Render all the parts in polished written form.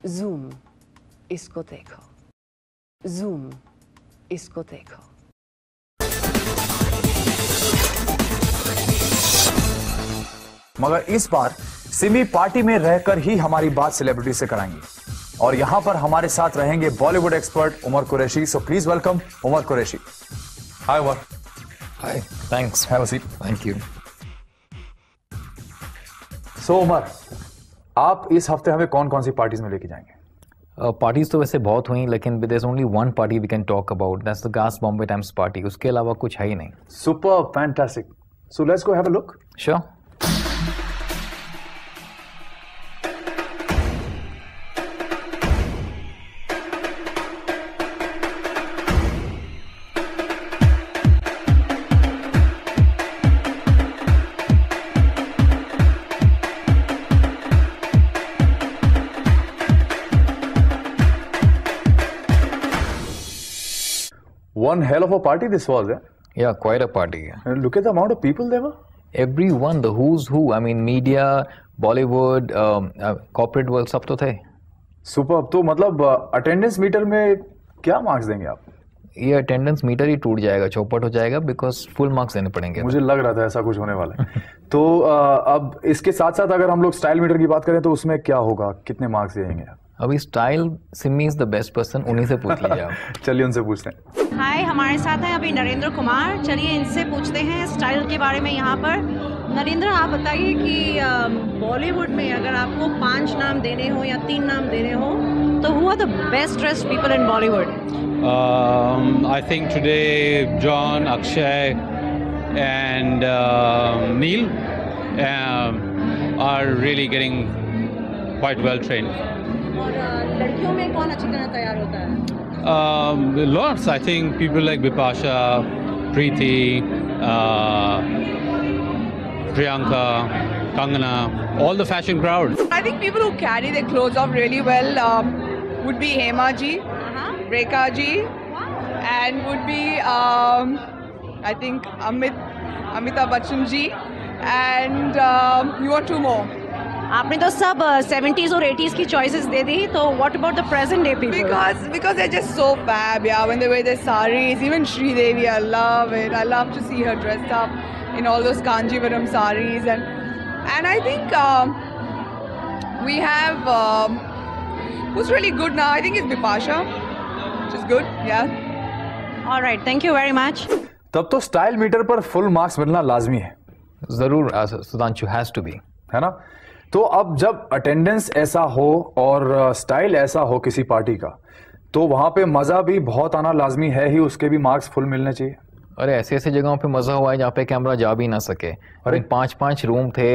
Zoom, इसको देखो. Zoom, इसको देखो. मगर इस बार सिमी पार्टी में रहकर ही हमारी बात सेलिब्रिटी से कराएंगे और यहां पर हमारे साथ रहेंगे Bollywood expert Umar Qureshi. So please welcome Umar Qureshi. Hi Umar. Hi. Thanks. Have a seat. Thank you. So Umar, आप इस हफ्ते हमें कौन कौन सी पार्टीज में लेके जाएंगे? पार्टीज तो वैसे बहुत हुई, लेकिन there is only one party we can talk about. That's the गास बॉम्बे टाइम्स पार्टी. उसके अलावा कुछ है ही नहीं. Super, fantastic. So let's go have a look. Sure. One hell of a party this was, eh? Yeah, quite a party. And look at the amount of people there were. Everyone, the who's who. I mean, media, Bollywood, corporate world, सब तो थे. Super. तो मतलब attendance metre में क्या marks देंगे आप? ये अटेंडेंस मीटर ही टूट जाएगा, चौपट हो जाएगा, बिकॉज फुल मार्क्स देने पड़ेंगे. मुझे लग रहा था ऐसा कुछ होने वाला है. तो अब इसके साथ साथ अगर हम लोग स्टाइल मीटर की बात करें तो उसमें क्या होगा, कितने मार्क्स देंगे आप? अभी style Simi is the best person, उन्हीं से पूछ लीजिए आप. चलिए उनसे पूछते हैं. हाय, हमारे साथ हैं अभी नरेंद्र कुमार. चलिए इनसे पूछते हैं स्टाइल के बारे में यहाँ पर. नरेंद्र, आप बताइए कि बॉलीवुड में अगर आपको 5 नाम देने हो या 3 नाम देने हो तो who are the best dressed people in Bollywood? I think today John, Akshay and Neil are really getting quite well trained. और लड़कियों में कौन अच्छी तरह तैयार होता है? Lots. I think people like Bipasha, Preeti, Priyanka, Kangana, all the fashion crowd. I think people who carry their clothes off really well would be Hema ji, Rekha ji, and would be I think Amitabh Bachchan ji, and you are 2 more. आपने तो सब 70s और 80s की choices दे दी, तो what about the present day people? Because they're just so fab, yeah. When they wear their saris, even Sridevi, I love it. I love to see her dressed up in all those Kanjivaram saris, and I think we have who's really good now. I think it's Bipasha, which is good, yeah. All right, thank you very much. तब तो style metre पर full marks मिलना लाजमी है. जरूर. Sudhanshu has to be, है ना? तो अब जब अटेंडेंस ऐसा हो और स्टाइल ऐसा हो किसी पार्टी का, तो वहां पे मजा भी बहुत आना लाजमी है ही, उसके भी मार्क्स फुल मिलने चाहिए. अरे ऐसे ऐसे जगहों पे मजा हुआ है जहाँ पे कैमरा जा भी ना सके. अरे 5-5 रूम थे,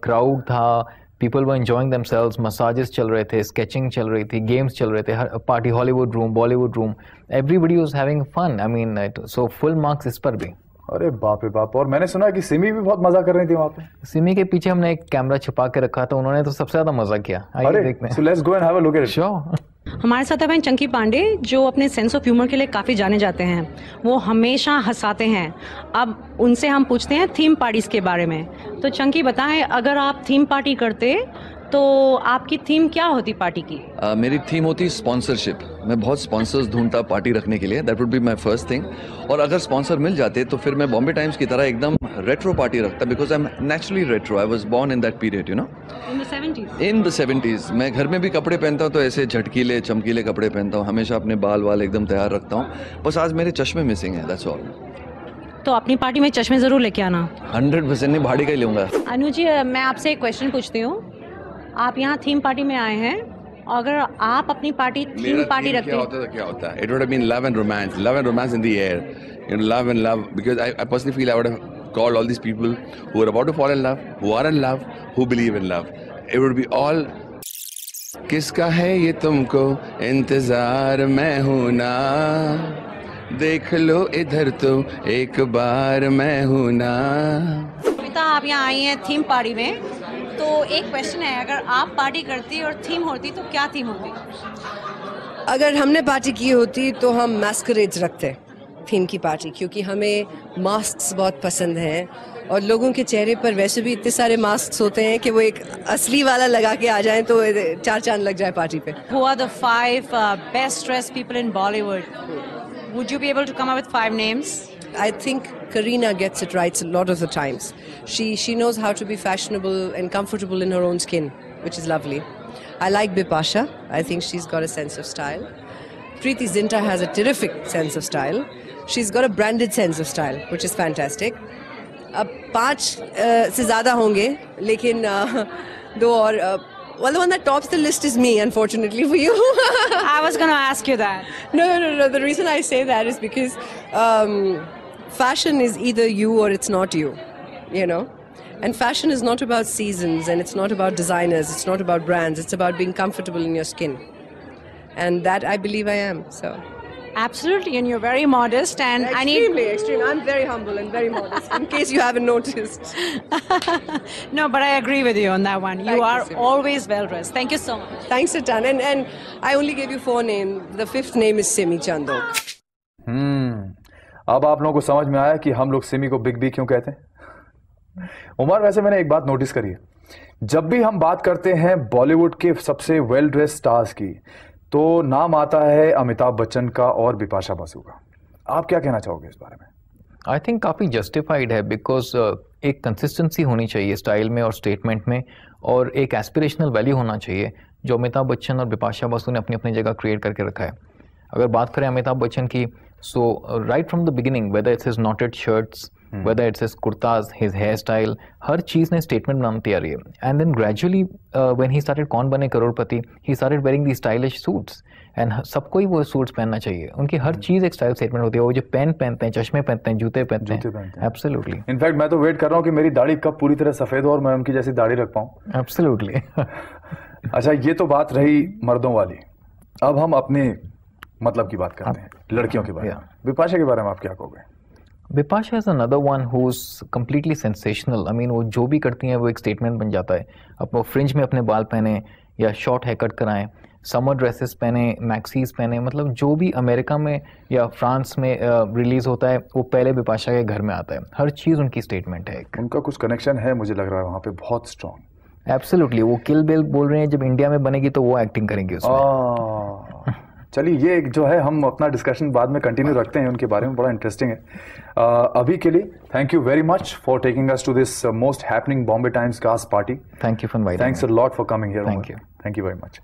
क्राउड था, people were enjoying themselves, massages चल रहे थे, स्केचिंग चल रही थी, गेम्स चल रहे थे, हर party, Hollywood room, Bollywood room, everybody was having fun. I mean, so full marks इस पर भी. अरे बाप रे बाप. और मैंने सुना है कि सिमी भी बहुत मजा कर रही थी वहां पे. सिमी के पीछे हमने एक कैमरा छुपा के रखा था, उन्होंने तो सबसे ज्यादा मजा किया. आइए देखते हैं. So let's go and have a look at it. Sure. हमारे साथ हैं चंकी पांडे, जो अपने सेंस ऑफ ह्यूमर के लिए काफ़ी जाने जाते हैं. वो हमेशा हंसाते हैं. अब उनसे हम पूछते हैं थीम पार्टीज के बारे में. तो चंकी बताएं, अगर आप थीम पार्टी करते तो आपकी थीम क्या होती पार्टी की? मेरी थीम होती स्पॉन्सरशिप. मैं बहुत स्पॉन्सर्स ढूंढता पार्टी रखने के लिए. That would be my first thing. और अगर स्पॉन्सर मिल जाते तो फिर मैं बॉम्बे टाइम्स की तरह एकदम रेट्रो पार्टी रखता, because I am naturally retro. I was born in that period, you know, in the 70s. मैं घर में भी कपड़े पहनता हूँ तो ऐसे झटकीले चमकीले कपड़े पहनता हूँ. हमेशा अपने बाल वाल एकदम तैयार रखता हूँ. बस आज मेरे चश्मे मिसिंग है, दैट्स ऑल. तो अपनी पार्टी में चश्मे ज़रूर लेके आना. 100% नहीं, भाड़ी का ही लूँगा. अनु जी, मैं आपसे एक क्वेश्चन पूछती हूँ. आप यहाँ थीम पार्टी में आए हैं, अगर आप अपनी पार्टी थीम पार्टी रखते हैं तो क्या होता है? It would have been love and romance in the air, you know, love and love. Because I personally feel I would have called all these people who are about to fall in love, who are in love, who believe in love. It would be all. किसका है ये तुमको इंतजार, मैं हूँ ना, देख लो इधर तो एक बार, मैं हूँ ना. कविता, आप यहाँ आई हैं थीम पार्टी में, तो एक क्वेश्चन है, अगर आप पार्टी करती और थीम होती तो क्या थीम होती? अगर हमने पार्टी की होती तो हम मैस्करेड्स रखते थीम की पार्टी, क्योंकि हमें मास्क्स बहुत पसंद हैं. और लोगों के चेहरे पर वैसे भी इतने सारे मास्क होते हैं कि वो एक असली वाला लगा के आ जाएं तो 4 चांद लग जाए पार्टी पे. Who are the 5 best dressed people in Bollywood? Would you be able to come up with 5 names? I think Kareena gets it right a lot of the times. She knows how to be fashionable and comfortable in her own skin, which is lovely. I like Bipasha. I think she's got a sense of style. Preeti Zinta has a terrific sense of style. She's got a branded sense of style, which is fantastic. अब 5 से ज़्यादा होंगे, लेकिन 2 और well, the one that tops the list is me, unfortunately for you. I was going to ask you that. No. The reason I say that is because fashion is either you or it's not you, you know. And fashion is not about seasons, and it's not about designers, it's not about brands, it's about being comfortable in your skin. And that I believe I am, so. Absolutely, and you're very modest, and Extremely. I'm very humble and very modest, in case you haven't noticed. No, but I agree with you on that one. You are always well dressed. Thank you so much. Thanks a ton. And I only gave you 4 names. The 5th name is Simi Chandok. अब आप लोगों को समझ में आया कि हम लोग सिमी को बिग बी क्यों कहते हैं. उमर, वैसे मैंने एक बात नोटिस करी है, जब भी हम बात करते हैं बॉलीवुड के सबसे वेल ड्रेस स्टार्स की, तो नाम आता है अमिताभ बच्चन का और बिपाशा बसु का. आप क्या कहना चाहोगे इस बारे में? आई थिंक काफ़ी जस्टिफाइड है, बिकॉज एक कंसिस्टेंसी होनी चाहिए स्टाइल में और स्टेटमेंट में, और एक एस्पिरेशनल वैल्यू होना चाहिए जो अमिताभ बच्चन और बिपाशा बसु ने अपनी अपनी जगह क्रिएट करके रखा है. अगर बात करें अमिताभ बच्चन की, so right from the beginning, whether it's his knotted shirts, whether it's his kurtas, his hairstyle, हर चीज़ ने स्टेटमेंट बनाती आ रही है. And then gradually when he started Kaun Bane Crorepati, he started wearing the stylish suits, and सबको ही वो सूट्स पहनना चाहिए. उनकी हर चीज़ एक स्टाइल स्टेटमेंट होती है. वो जो पेन पहनते हैं, चश्मे पहनते हैं, जूते पहनते हैं. एब्सोल्युटली. इनफैक्ट मैं तो वेट कर रहा हूँ कि मेरी दाढ़ी कब पूरी तरह सफ़ेद हो और मैं उनकी जैसी दाढ़ी रख पाऊँ. एब्सोल्युटली. अच्छा, ये तो बात रही मर्दों वाली. अब हम अपने मतलब की बात करते हैं, लड़कियों के बारे में. बिपाशा के बारे में आप क्या कहोगे? Bipasha is another one who is completely sensational. I mean, वो जो भी करती हैं वो एक स्टेटमेंट बन जाता है. अब वो फ्रिंज में अपने बाल पहने या शॉर्ट हेयर कट कराएं, समर ड्रेसेस पहने, मैक्सीज पहने, मतलब जो भी अमेरिका में या फ्रांस में रिलीज़ होता है वो पहले बिपाशा के घर में आता है. हर चीज़ उनकी स्टेटमेंट है. उनका कुछ कनेक्शन है, मुझे लग रहा है वहाँ पे बहुत स्ट्रॉन्ग. एब्सोल्युटली. वो किल बिल बोल रहे हैं, जब इंडिया में बनेगी तो वो एक्टिंग करेंगी उसमें. चलिए, ये जो है हम अपना डिस्कशन बाद में कंटिन्यू रखते हैं उनके बारे में, बड़ा इंटरेस्टिंग है. अभी के लिए thank you very much for taking us to this most happening Bombay Times cast party. Thank you for inviting. Thanks a lot for coming here. Thank you. Thank you very much.